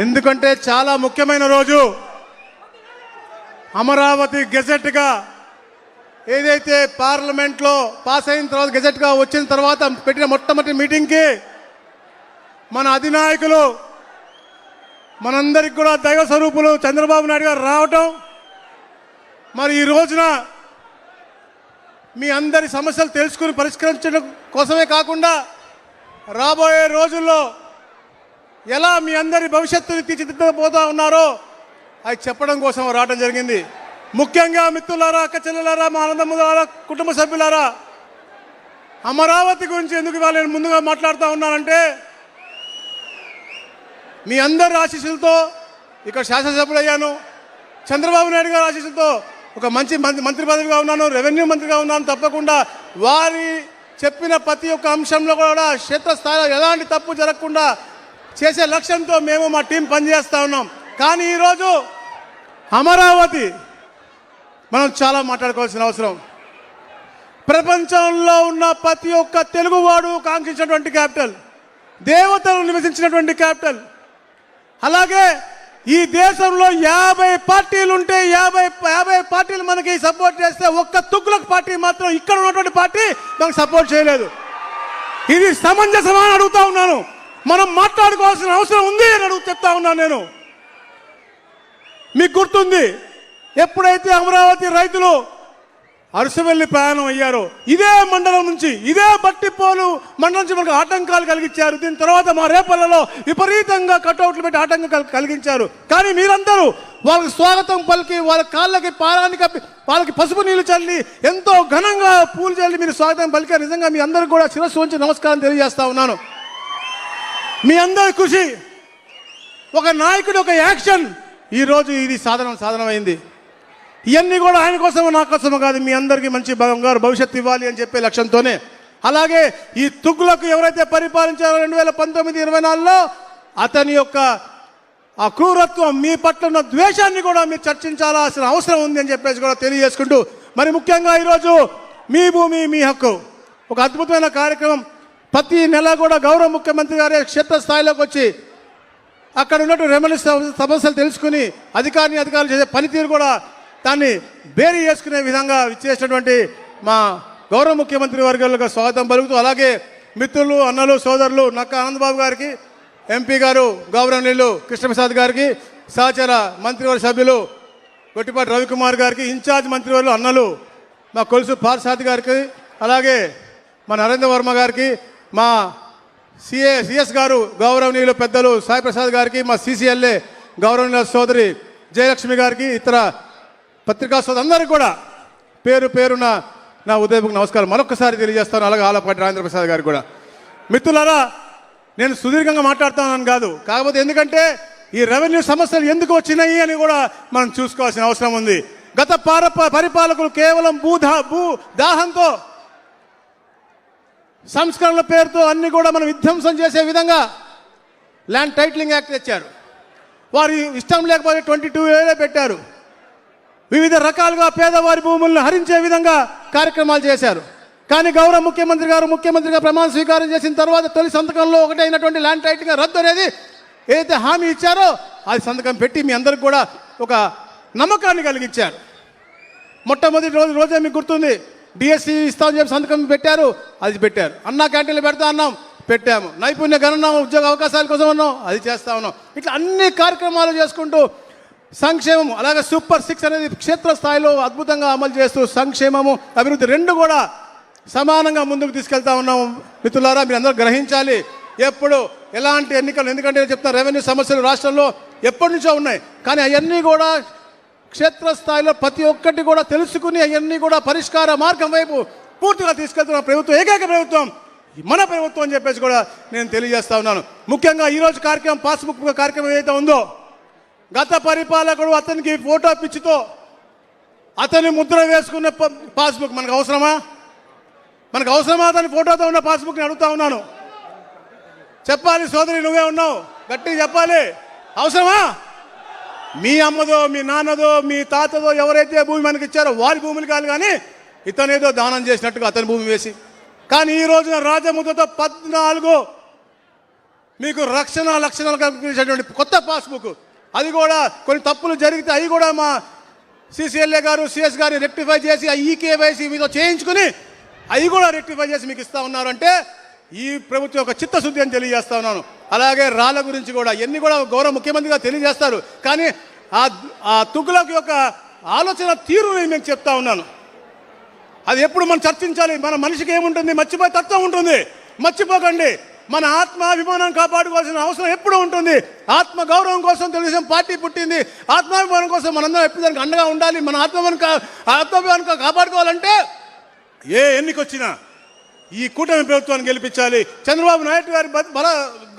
ఎందుకంటే చాలా ముఖ్యమైన రోజు. అమరావతి గెజెట్గా ఏదైతే పార్లమెంట్లో పాస్ అయిన తర్వాత గెజెట్గా వచ్చిన తర్వాత పెట్టిన మొట్టమొదటి మీటింగ్కి మన అధినాయకులు మనందరికి కూడా దైవ స్వరూపులు చంద్రబాబు నాయుడు గారు రావటం, మరి ఈ రోజున మీ అందరి సమస్యలు తెలుసుకుని పరిష్కరించడం కోసమే కాకుండా రాబోయే రోజుల్లో ఎలా మీ అందరి భవిష్యత్తుని తీర్చిదిద్దబోతా ఉన్నారో అది చెప్పడం కోసం రావడం జరిగింది. ముఖ్యంగా మిత్రులారా, అక్క చెల్లెలారా, మా అన్నదమ్ములారా, కుటుంబ సభ్యులారా, అమరావతి గురించి ఎందుకు ఇవాళ నేను ముందుగా మాట్లాడుతూ ఉన్నానంటే మీ అందరి ఆశీస్సులతో ఇక్కడ శాసనసభ్యులు అయ్యాను. చంద్రబాబు నాయుడు గారి ఆశీస్సులతో ఒక మంచి మంత్రి పదవిగా ఉన్నాను, రెవెన్యూ మంత్రిగా ఉన్నాను. తప్పకుండా వారి చెప్పిన ప్రతి ఒక్క అంశంలో కూడా క్షేత్రస్థాయిలో ఎలాంటి తప్పు జరగకుండా చేసే లక్ష్యంతో మేము మా టీం పనిచేస్తూ ఉన్నాం. కానీ ఈరోజు అమరావతి మనం చాలా మాట్లాడుకోవాల్సిన అవసరం. ప్రపంచంలో ఉన్న ప్రతి ఒక్క తెలుగువాడు కాంక్షించినటువంటి క్యాపిటల్, దేవతలు నివసించినటువంటి క్యాపిటల్. అలాగే ఈ దేశంలో 50 పార్టీలు ఉంటే 50 పార్టీలు మనకి సపోర్ట్ చేస్తే ఒక్క తుగ్లక్ పార్టీ మాత్రం ఇక్కడ ఉన్నటువంటి పార్టీ మనకు సపోర్ట్ చేయలేదు. ఇది సమంజసమా అని అడుగుతా ఉన్నాను. మనం మాట్లాడుకోవాల్సిన అవసరం ఉంది అని చెప్తా ఉన్నాను నేను. మీకు గుర్తుంది, ఎప్పుడైతే అమరావతి రైతులు అరసవెల్లి ప్రయాణం అయ్యారో ఇదే మండలం నుంచి, ఇదే బట్టిపోలు మండలం నుంచి మనకు ఆటంకాలు కలిగించారు. దీని తర్వాత మా రేపల్లలో విపరీతంగా కటౌట్లు పెట్టి ఆటంకం కలిగించారు. కానీ మీరందరూ వాళ్ళకి స్వాగతం పలికి, వాళ్ళ కాళ్ళకి పారానికి వాళ్ళకి పసుపు నీళ్లు చల్లి ఎంతో ఘనంగా పూలు చల్లి మీరు స్వాగతం పలికారు. నిజంగా మీ అందరూ కూడా శిరస్సు ఉంచి నమస్కారం తెలియజేస్తా ఉన్నాను. మీ అందరి కృషి, ఒక నాయకుడు ఒక యాక్షన్ ఈరోజు ఇది సాధనమైంది. ఇవన్నీ కూడా ఆయన కోసమో నా కోసమో కాదు, మీ అందరికీ మంచి బంగారు భవిష్యత్తు ఇవ్వాలి అని చెప్పే లక్ష్యంతోనే. అలాగే ఈ తుగ్గులకు ఎవరైతే పరిపాలించారో 2019-24లో అతని యొక్క ఆ క్రూరత్వం, మీ పట్ల ఉన్న ద్వేషాన్ని కూడా మీరు చర్చించాల్సిన అవసరం ఉంది అని చెప్పేసి కూడా తెలియజేసుకుంటూ, మరి ముఖ్యంగా ఈరోజు మీ భూమి మీ హక్కు ఒక అద్భుతమైన కార్యక్రమం. ప్రతి నెల కూడా గౌరవ ముఖ్యమంత్రి గారి క్షేత్రస్థాయిలోకి వచ్చి అక్కడ ఉన్నట్టు రెవెన్యూ సమస్యలు తెలుసుకుని అధికారులు చేసే పనితీరు కూడా దాన్ని బేరీ చేసుకునే విధంగా ఇచ్చేసినటువంటి మా గౌరవ ముఖ్యమంత్రి వర్గాలకు స్వాగతం పలుకుతూ, అలాగే మిత్రులు, అన్నలు, సోదరులు నక్క ఆనందబాబు గారికి, ఎంపీ గారు గౌరవనీయులు కృష్ణప్రసాద్ గారికి, సహచర మంత్రివర్గ సభ్యులు గొట్టిపాటి రవికుమార్ గారికి, ఇన్ఛార్జ్ మంత్రివర్యులు అన్నలు మా కొలుసు పార్సాద్ గారికి, అలాగే మా నరేంద్ర వర్మ గారికి, మా సిఎస్ గారు గౌరవనీయులు పెద్దలు సాయి ప్రసాద్ గారికి, మా సిసిఎల్ఏ గౌరవనీయుల సోదరి జయలక్ష్మి గారికి, ఇతర పత్రికా సోదరు అందరికీ కూడా పేరు పేరున నా ఉదయపు నమస్కారం మరొకసారి తెలియజేస్తాను. అలాగే ఆలపాటి రాజేంద్ర ప్రసాద్ గారికి కూడా. మిత్రులారా, నేను సుదీర్ఘంగా మాట్లాడుతున్నాను కాదు, కాకపోతే ఎందుకంటే ఈ రెవెన్యూ సమస్యలు ఎందుకు వచ్చినాయి అని కూడా మనం చూసుకోవాల్సిన అవసరం ఉంది. గత పరిపాలకులు కేవలం దాహంతో, సంస్కరణల పేరుతో అన్ని కూడా మనం విధ్వంసం చేసే విధంగా ల్యాండ్ టైటిలింగ్ యాక్ట్ తెచ్చారు. వారి ఇష్టం లేకపోతే 22A పెట్టారు. వివిధ రకాలుగా పేదవారి భూములను హరించే విధంగా కార్యక్రమాలు చేశారు. కానీ గౌరవ ముఖ్యమంత్రిగా ప్రమాణ స్వీకారం చేసిన తర్వాత తొలి సంతకంలో ఒకటైనటువంటి ల్యాండ్ టైటిలింగ్ రద్దు అనేది ఏదైతే హామీ ఇచ్చారో అది సంతకం పెట్టి మీ అందరికి కూడా ఒక నమ్మకాన్ని కలిగించారు. మొట్టమొదటి రోజే మీకు గుర్తుంది, డిఎస్సి ఇస్తామని చెప్పి సంతకం పెట్టారు, అది పెట్టారు. అన్నా క్యాంటీన్లు పెడతా అన్నాం, పెట్టాము. నైపుణ్య గణన ఉద్యోగ అవకాశాల కోసం అన్నాం, అది చేస్తా ఉన్నాం. ఇట్లా అన్ని కార్యక్రమాలు చేసుకుంటూ సంక్షేమం, అలాగే సూపర్ 6 అనేది క్షేత్రస్థాయిలో అద్భుతంగా అమలు చేస్తూ సంక్షేమము అభివృద్ధి రెండు కూడా సమానంగా ముందుకు తీసుకెళ్తా ఉన్నాము. మిత్రులారా, మీరు అందరూ గ్రహించాలి, ఎప్పుడు ఎలాంటి ఎన్నికలు, ఎందుకంటే నేను చెప్తాను రెవెన్యూ సమస్యలు రాష్ట్రంలో ఎప్పటి నుంచో ఉన్నాయి. కానీ అవన్నీ కూడా క్షేత్రస్థాయిలో ప్రతి ఒక్కటి కూడా తెలుసుకుని అవన్నీ కూడా పరిష్కార మార్గం వైపు పూర్తిగా తీసుకెళ్తున్న ప్రభుత్వం ఏకైక ప్రభుత్వం మన ప్రభుత్వం అని చెప్పేసి కూడా నేను తెలియజేస్తా ఉన్నాను. ముఖ్యంగా ఈరోజు కార్యక్రమం పాస్బుక్ కార్యక్రమం ఏదైతే ఉందో, గత పరిపాలకుడు అతనికి ఫోటో పిచ్చితో అతని ముద్ర వేసుకున్న పాస్బుక్ మనకు అవసరమా? అతని ఫోటోతో ఉన్న పాస్బుక్ని అడుగుతా ఉన్నాను. చెప్పాలి సోదరి, నువ్వే ఉన్నావు, గట్టిగా చెప్పాలి. అవసరమా? మీ అమ్మదో, మీ నాన్నదో, మీ తాతదో ఎవరైతే భూమి మనకి ఇచ్చారో వారి భూములు కాదు, కానీ ఇతనేదో దానం చేసినట్టుగా అతని భూమి వేసి. కానీ ఈ రోజున రాజముద్రతో 14 మీకు లక్షణాలు కల్పించేటువంటి కొత్త పాస్బుక్, అది కూడా కొన్ని తప్పులు జరిగితే అవి కూడా మా CCLA గారు CS గారిని రెక్టిఫై చేసి ఈకేవైసీ మీతో చేయించుకుని అవి కూడా రెక్టిఫై చేసి మీకు ఇస్తా ఉన్నారు. అంటే ఈ ప్రభుత్వం యొక్క చిత్తశుద్ధి అని తెలియజేస్తా ఉన్నాను. అలాగే రాళ్ళ గురించి కూడా ఎన్ని కూడా గౌరవ ముఖ్యమంత్రిగా తెలియజేస్తారు, కానీ ఆ తుగ్లక్ యొక్క ఆలోచన తీరుని నేను చెప్తా ఉన్నాను. అది ఎప్పుడు మనం చర్చించాలి. మన మనిషికి ఏముంటుంది, మర్చిపోయే తత్వం ఉంటుంది. మర్చిపోకండి, మన ఆత్మాభిమానం కాపాడుకోవాల్సిన అవసరం ఎప్పుడు ఉంటుంది. ఆత్మ గౌరవం కోసం తెలుగుదేశం పార్టీ పుట్టింది. ఆత్మాభిమానం కోసం మనందరం ఎప్పుడు దానికి అండగా ఉండాలి. మన ఆత్మాభిమానం కాపాడుకోవాలంటే ఏ ఎన్నికొచ్చినా ఈ కూటమి ప్రభుత్వాన్ని గెలిపించాలి. చంద్రబాబు నాయుడు గారి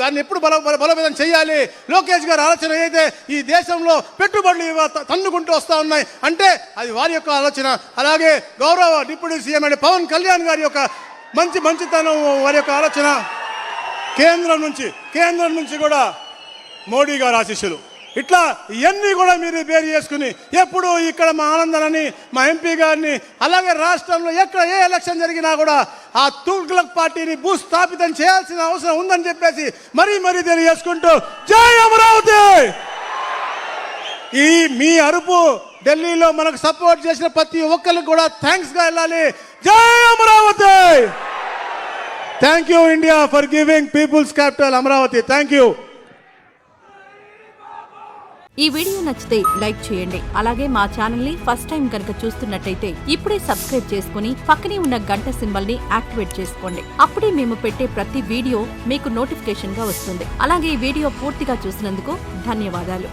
దాన్ని ఎప్పుడు బలోపేతం చేయాలి. లోకేష్ గారి ఆలోచన అయితే ఈ దేశంలో పెట్టుబడులు తన్నుకుంటూ వస్తూ ఉన్నాయి అంటే అది వారి యొక్క ఆలోచన. అలాగే గౌరవ డిప్యూటీ సీఎం అంటే పవన్ కళ్యాణ్ గారి యొక్క మంచితనం, వారి యొక్క ఆలోచన. కేంద్రం నుంచి కూడా మోడీ గారి ఆశీస్సులు. ఇట్లా ఇవన్నీ కూడా మీరు బేర్ చేసుకుని ఎప్పుడు ఇక్కడ మా ఆనందనని, మా MP గారిని, అలాగే రాష్ట్రంలో ఎక్కడ ఏ ఎలక్షన్ జరిగినా కూడా ఆ తుగ్లక్ పార్టీని భూస్థాపితం చేయాల్సిన అవసరం ఉందని చెప్పేసి మరీ తెలియజేసుకుంటూ జై అమరావతి. ఈ మీ అరుపు ఢిల్లీలో మనకు సపోర్ట్ చేసిన ప్రతి ఒక్కరికి కూడా థ్యాంక్స్ గా వెళ్ళాలి. జై Amaravati. Thank you India for giving peoples capital Amaravati. Thank you. ఈ వీడియో నచ్చితే లైక్ చేయండి. అలాగే మా ఛానల్ ని ఫస్ట్ టైం కనుక చూస్తున్నట్టయితే ఇప్పుడే సబ్స్క్రైబ్ చేసుకుని పక్కనే ఉన్న గంట సింబల్ ని యాక్టివేట్ చేసుకోండి. అప్పుడే మేము పెట్టే ప్రతి వీడియో మీకు నోటిఫికేషన్ గా వస్తుంది. అలాగే ఈ వీడియో పూర్తిగా చూసినందుకు ధన్యవాదాలు.